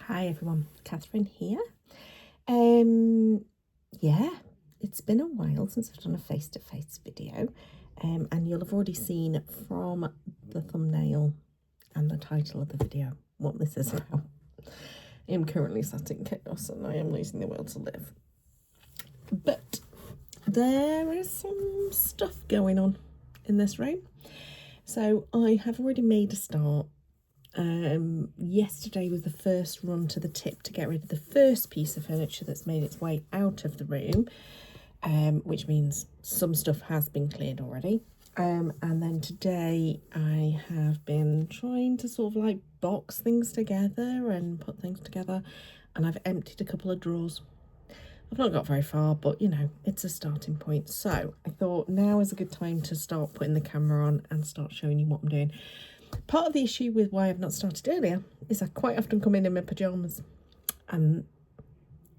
Hi everyone, Catherine here. Yeah, it's been a while since I've done a face-to-face video, and you'll have already seen from the thumbnail and the title of the video what this is about. I am currently sat in chaos and I am losing the will to live. But there is some stuff going on in this room. So I have already made a start. Yesterday was the first run to the tip to get rid of the first piece of furniture that's made its way out of the room, which means some stuff has been cleared already. And then today I have been trying to sort of like box things together and put things together, and I've emptied a couple of drawers. I've not got very far, but you know, it's a starting point. So I thought now is a good time to start putting the camera on and start showing you what I'm doing. Part of the issue with why I've not started earlier is I quite often come in my pyjamas, and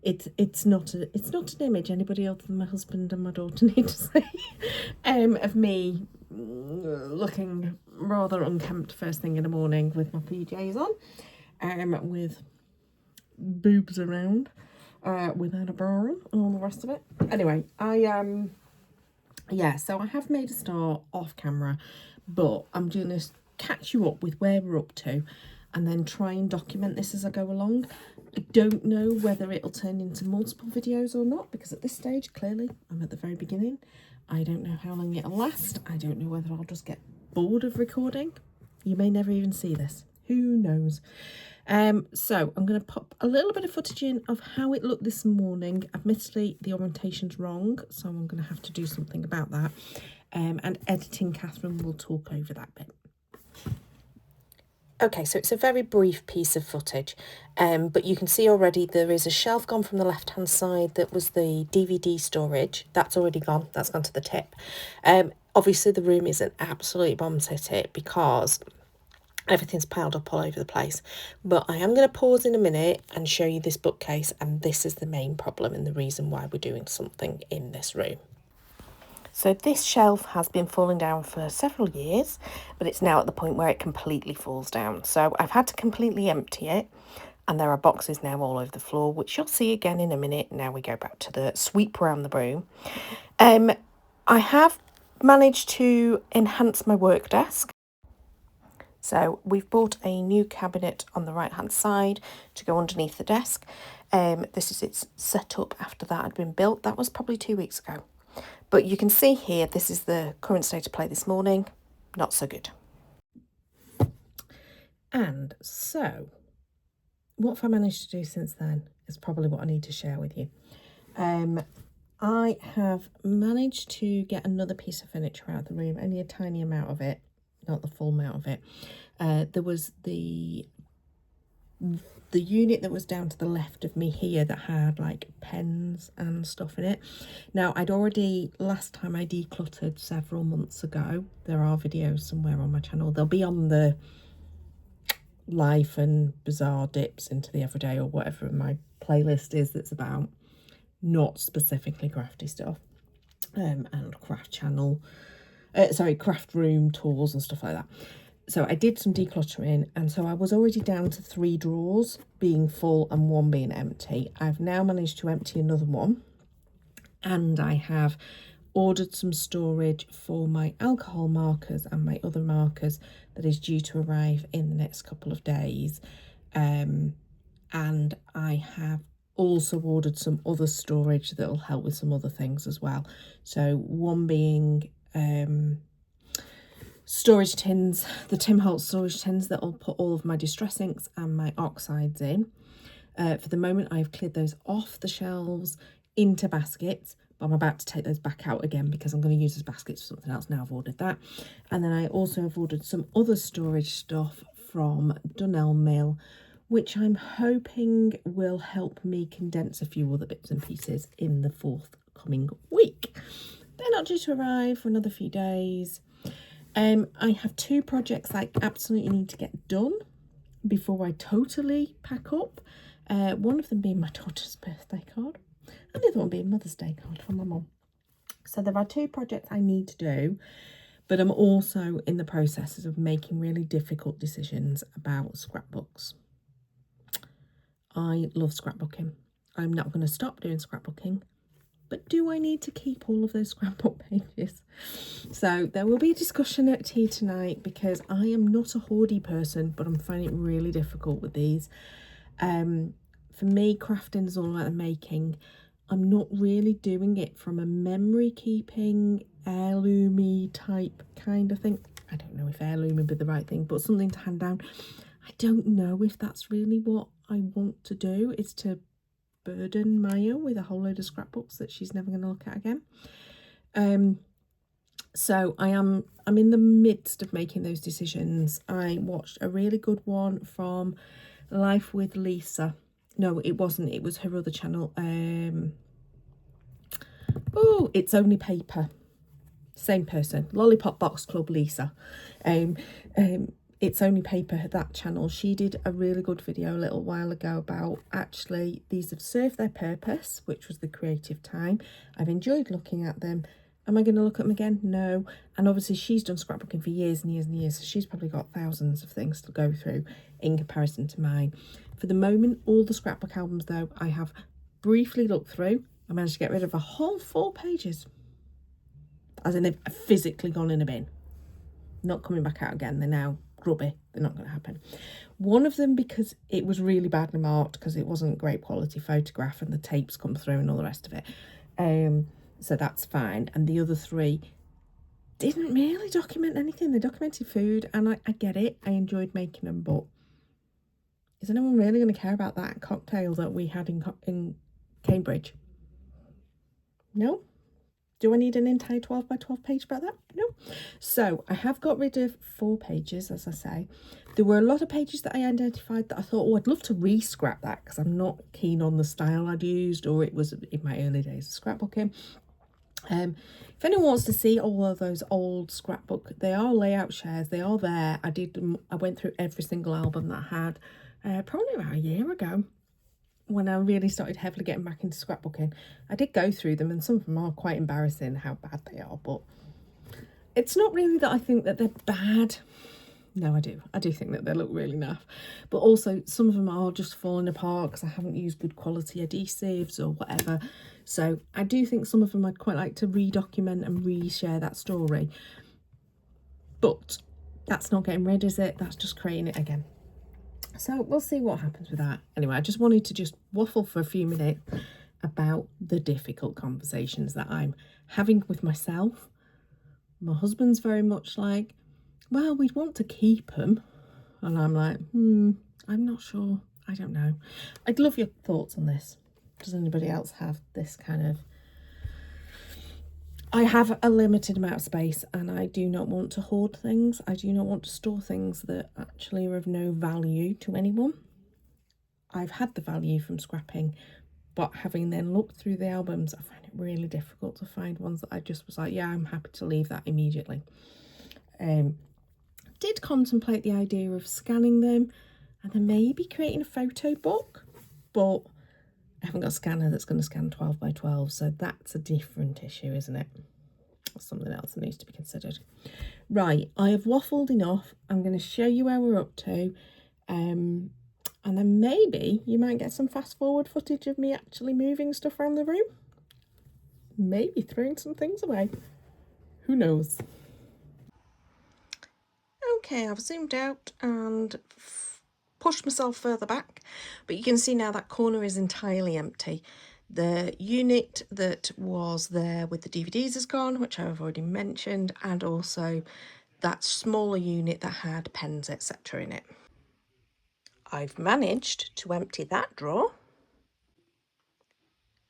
it's not an image anybody other than my husband and my daughter need to see of me looking rather unkempt first thing in the morning with my PJs on, with boobs around, without a bra on and all the rest of it. Anyway, yeah, so I have made a start off camera, but I'm doing this catch you up with where we're up to and then try and document this as I go along. I don't know whether it'll turn into multiple videos or not, because at this stage clearly I'm at the very beginning. I don't know how long it'll last. I don't know whether I'll just get bored of recording. You may never even see this, who knows. So I'm going to pop a little bit of footage in of how it looked this morning. Admittedly the orientation's wrong, so I'm going to have to do something about that, and editing Catherine will talk over that bit. Okay, so it's a very brief piece of footage, but you can see already there is a shelf gone from the left-hand side that was the DVD storage. That's already gone. That's gone to the tip. Obviously, the room is an absolute bomb city because everything's piled up all over the place. But I am going to pause in a minute and show you this bookcase, and this is the main problem and the reason why we're doing something in this room. So this shelf has been falling down for several years, but it's now at the point where it completely falls down. So I've had to completely empty it, and there are boxes now all over the floor, which you'll see again in a minute. Now we go back to the sweep around the room. I have managed to enhance my work desk. So we've bought a new cabinet on the right-hand side to go underneath the desk. This is its setup after that had been built. That was probably 2 weeks ago. But you can see here, this is the current state of play this morning. Not so good. And so, what have I managed to do since then is probably what I need to share with you. I have managed to get another piece of furniture out of the room, only a tiny amount of it, not the full amount of it. There was the unit that was down to the left of me here that had like pens and stuff in it. Now I'd already, last time I decluttered several months ago, there are videos somewhere on my channel, they'll be on the life and bizarre dips into the everyday or whatever my playlist is that's about not specifically crafty stuff, and craft channel, craft room tours and stuff like that. So I did some decluttering, and so I was already down to 3 drawers being full and 1 being empty. I've now managed to empty another one, and I have ordered some storage for my alcohol markers and my other markers that is due to arrive in the next couple of days. And I have also ordered some other storage that will help with some other things as well. So one being storage tins, the Tim Holtz storage tins that I'll put all of my distress inks and my oxides in. For the moment, I've cleared those off the shelves into baskets, but I'm about to take those back out again because I'm going to use those baskets for something else now I've ordered that. And then I also have ordered some other storage stuff from Dunelm Mill, which I'm hoping will help me condense a few other bits and pieces in the forthcoming week. They're not due to arrive for another few days. I have 2 projects I absolutely need to get done before I totally pack up. One of them being my daughter's birthday card, and the other one being Mother's Day card from my mum. So there are 2 projects I need to do, but I'm also in the process of making really difficult decisions about scrapbooks. I love scrapbooking. I'm not going to stop doing scrapbooking, but do I need to keep all of those scrapbook pages? So there will be a discussion at tea tonight, because I am not a hoardy person, but I'm finding it really difficult with these. For me, crafting is all about the making. I'm not really doing it from a memory keeping, heirloomy type kind of thing. I don't know if heirloom would be the right thing, but something to hand down. I don't know if that's really what I want to do, is to burden Maya with a whole load of scrapbooks that she's never going to look at again. So I'm in the midst of making those decisions. I watched a really good one from Life with Lisa. No, it wasn't. It was her other channel. Oh, It's Only Paper. Same person. Lollipop Box Club Lisa. It's Only Paper, that channel. She did a really good video a little while ago about, actually, these have served their purpose, which was the creative time. I've enjoyed looking at them. Am I going to look at them again? No. And obviously she's done scrapbooking for years and years and years, so she's probably got thousands of things to go through in comparison to mine. For the moment, all the scrapbook albums, though, I have briefly looked through. I managed to get rid of a whole 4 pages. As in, they've physically gone in a bin. Not coming back out again. They're now grubby. They're not going to happen. One of them, because it was really badly marked, because it wasn't great quality photograph and the tapes come through and all the rest of it. So that's fine. And the other 3 didn't really document anything. They documented food, and I get it. I enjoyed making them, but is anyone really going to care about that cocktail that we had in Cambridge? No? Do I need an entire 12 by 12 page about that? No. So I have got rid of 4 pages, as I say. There were a lot of pages that I identified that I thought, oh, I'd love to re-scrap that, because I'm not keen on the style I'd used, or it was in my early days of scrapbooking. If anyone wants to see all of those old scrapbook, they are layout shares. They are there. I went through every single album that I had probably about a year ago, when I really started heavily getting back into scrapbooking. I did go through them, and some of them are quite embarrassing how bad they are, but it's not really that I think that they're bad. No, I do think that they look really naff, but also some of them are just falling apart because I haven't used good quality adhesives or whatever. So I do think some of them I'd quite like to redocument and reshare that story, but that's not getting rid, is it? That's just creating it again. So we'll see what happens with that. Anyway, I just wanted to just waffle for a few minutes about the difficult conversations that I'm having with myself. My husband's very much like, well, we'd want to keep them. And I'm like, I'm not sure. I don't know. I'd love your thoughts on this. Does anybody else have this kind of... I have a limited amount of space, and I do not want to hoard things. I do not want to store things that actually are of no value to anyone. I've had the value from scrapping, but having then looked through the albums, I find it really difficult to find ones that I just was like, yeah, I'm happy to leave that immediately. Did contemplate the idea of scanning them and then maybe creating a photo book, but I haven't got a scanner that's going to scan 12 by 12, so that's a different issue, isn't it? Something else that needs to be considered. Right, I have waffled enough. I'm going to show you where we're up to, and then maybe you might get some fast forward footage of me actually moving stuff around the room, maybe throwing some things away, who knows. Okay, I've zoomed out and pushed myself further back, but you can see now that corner is entirely empty. The unit that was there with the DVDs is gone, which I've already mentioned, and also that smaller unit that had pens, etc. in it. I've managed to empty that drawer,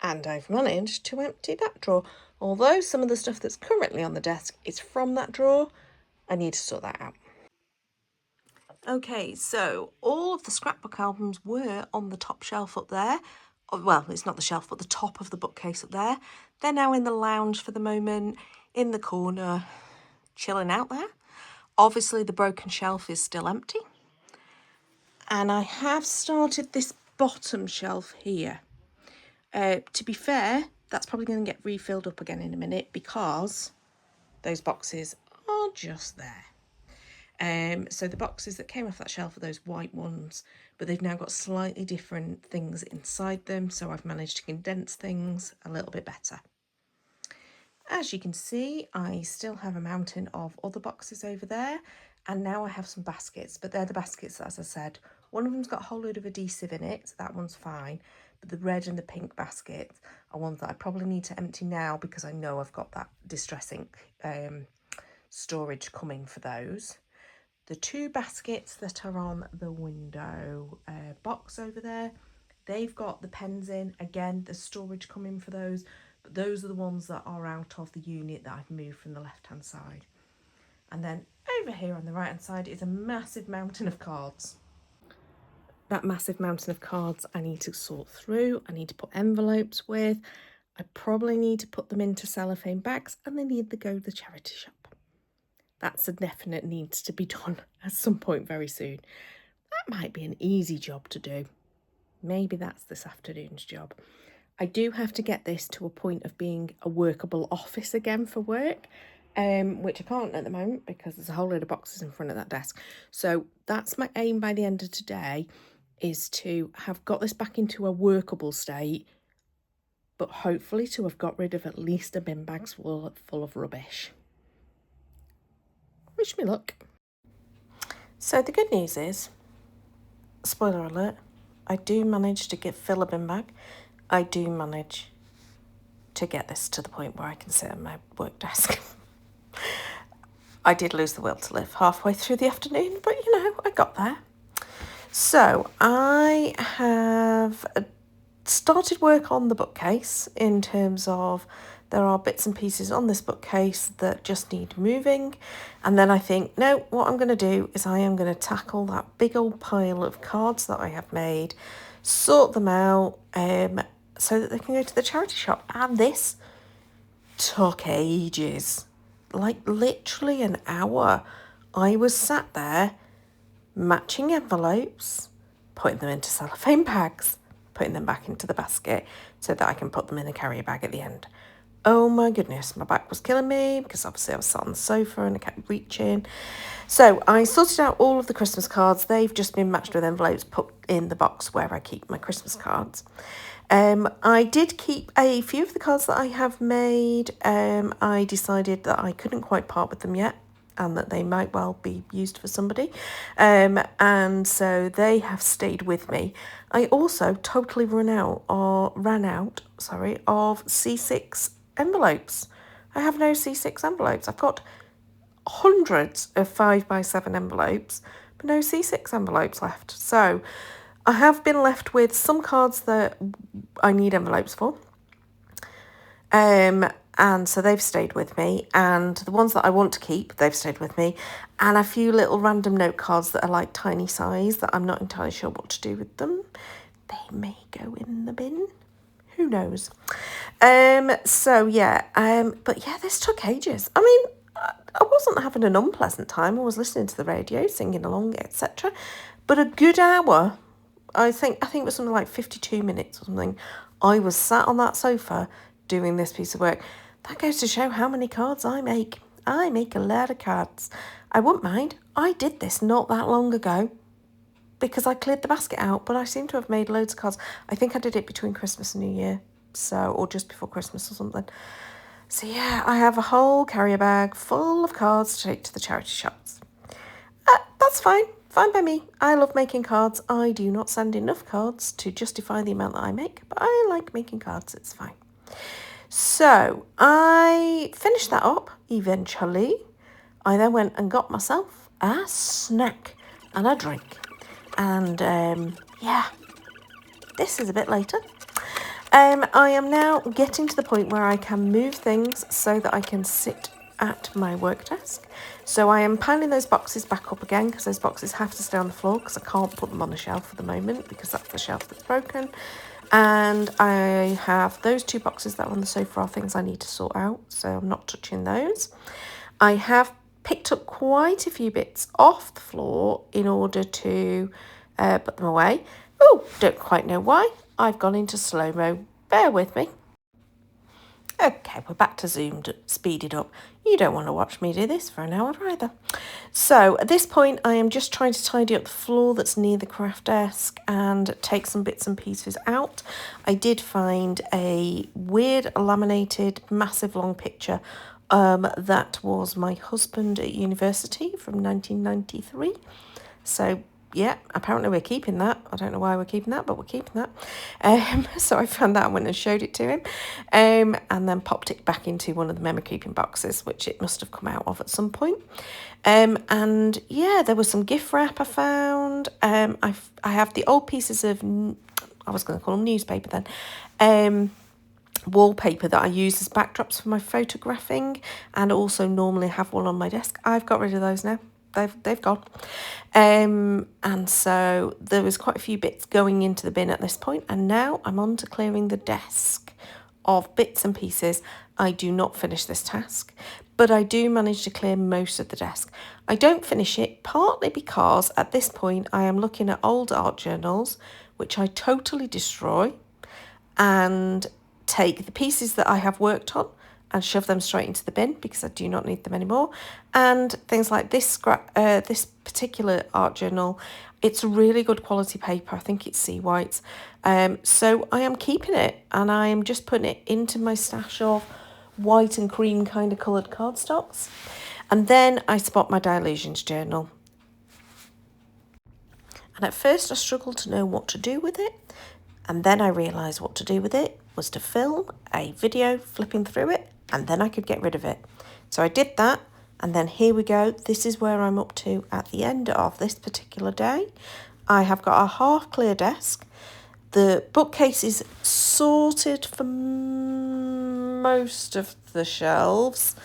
and I've managed to empty that drawer. Although some of the stuff that's currently on the desk is from that drawer, I need to sort that out. Okay, so all of the scrapbook albums were on the top shelf up there. Well, it's not the shelf, but the top of the bookcase up there. They're now in the lounge for the moment, in the corner, chilling out there. Obviously, the broken shelf is still empty. And I have started this bottom shelf here. To be fair, that's probably going to get refilled up again in a minute because those boxes are just there. So the boxes that came off that shelf are those white ones, but they've now got slightly different things inside them, so I've managed to condense things a little bit better. As you can see, I still have a mountain of other boxes over there, and now I have some baskets, but they're the baskets, as I said. One of them's got a whole load of adhesive in it, so that one's fine, but the red and the pink baskets are ones that I probably need to empty now because I know I've got that Distress ink storage coming for those. The two baskets that are on the window box over there, they've got the pens in. Again, there's storage coming for those, but those are the ones that are out of the unit that I've moved from the left-hand side. And then over here on the right-hand side is a massive mountain of cards. That massive mountain of cards I need to sort through. I need to put envelopes with. I probably need to put them into cellophane bags, and they need to go to the charity shop. That's a definite needs to be done at some point very soon. That might be an easy job to do. Maybe that's this afternoon's job. I do have to get this to a point of being a workable office again for work, which I can't at the moment because there's a whole load of boxes in front of that desk. So that's my aim by the end of today, is to have got this back into a workable state, but hopefully to have got rid of at least a bin bag full of rubbish. Wish me luck. So the good news is, spoiler alert, I do manage to fill a bin bag. I do manage to get this to the point where I can sit at my work desk. I did lose the will to live halfway through the afternoon, but you know, I got there. So I have started work on the bookcase in terms of there are bits and pieces on this bookcase that just need moving. And then I think, no, what I'm going to do is I am going to tackle that big old pile of cards that I have made, sort them out so that they can go to the charity shop. And this took ages, like literally an hour. I was sat there matching envelopes, putting them into cellophane bags, putting them back into the basket so that I can put them in a carrier bag at the end. Oh my goodness, my back was killing me because obviously I was sat on the sofa and I kept reaching. So I sorted out all of the Christmas cards. They've just been matched with envelopes put in the box where I keep my Christmas cards. I did keep a few of the cards that I have made. I decided that I couldn't quite part with them yet and that they might well be used for somebody. And so they have stayed with me. I also totally ran out of C6 envelopes. I have no C6 envelopes. I've got hundreds of 5x7 envelopes, but no C6 envelopes left. So I have been left with some cards that I need envelopes for. And so they've stayed with me, and the ones that I want to keep, they've stayed with me, and a few little random note cards that are like tiny size that I'm not entirely sure what to do with them. They may go in the bin. Who knows? So yeah, but yeah, this took ages. I mean, I wasn't having an unpleasant time. I was listening to the radio, singing along, etc. But a good hour, I think it was something like 52 minutes or something, I was sat on that sofa doing this piece of work. That goes to show how many cards I make. I make a lot of cards. I wouldn't mind. I did this not that long ago because I cleared the basket out, but I seem to have made loads of cards. I think I did it between Christmas and New Year, or just before Christmas or something. So yeah, I have a whole carrier bag full of cards to take to the charity shops. That's fine. Fine by me. I love making cards. I do not send enough cards to justify the amount that I make, but I like making cards. It's fine. So I finished that up eventually. I then went and got myself a snack and a drink. And yeah, this is a bit later. I am now getting to the point where I can move things so that I can sit at my work desk. So I am piling those boxes back up again because those boxes have to stay on the floor because I can't put them on the shelf for the moment because that's the shelf that's broken. And I have those two boxes that are on the sofa are things I need to sort out, so I'm not touching those. I have picked up quite a few bits off the floor in order to put them away. Oh, don't quite know why. I've gone into slow-mo. Bear with me. Okay, we're back to zoomed, speeded up. You don't want to watch me do this for an hour either. So at this point, I am just trying to tidy up the floor that's near the craft desk and take some bits and pieces out. I did find a weird laminated, massive long picture that was my husband at university from 1993. So yeah, apparently we're keeping that. I don't know why we're keeping that, but we're keeping that. So I found that and went and showed it to him, and then popped it back into one of the memory keeping boxes, which it must have come out of at some point. And yeah, there was some gift wrap I found. I have the old pieces of, I was going to call them newspaper then, wallpaper that I use as backdrops for my photographing, and also normally have one on my desk. I've got rid of those now. They've gone. And so there was quite a few bits going into the bin at this point, and now I'm on to clearing the desk of bits and pieces. I do not finish this task, but I do manage to clear most of the desk. I don't finish it partly because at this point I am looking at old art journals, which I totally destroy and take the pieces that I have worked on and shove them straight into the bin because I do not need them anymore. And things like this this particular art journal, it's really good quality paper. I think it's Sea Whites. So I am keeping it, and I am just putting it into my stash of white and cream kind of coloured cardstocks. And then I spot my Disillusions journal. And at first I struggled to know what to do with it. And then I realised what to do with it was to film a video flipping through it, and then I could get rid of it. So I did that, and then here we go. This is where I'm up to at the end of this particular day. I have got a half clear desk. The bookcase is sorted for most of the shelves.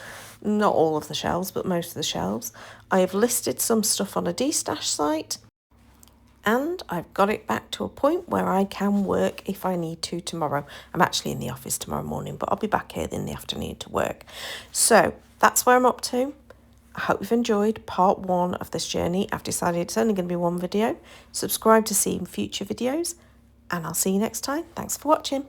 Not all of the shelves, but most of the shelves. I have listed some stuff on a destash site, and I've got it back to a point where I can work if I need to tomorrow. I'm actually in the office tomorrow morning, but I'll be back here in the afternoon to work. So that's where I'm up to. I hope you've enjoyed part 1 of this journey. I've decided it's only going to be one video. Subscribe to see future videos, and I'll see you next time. Thanks for watching.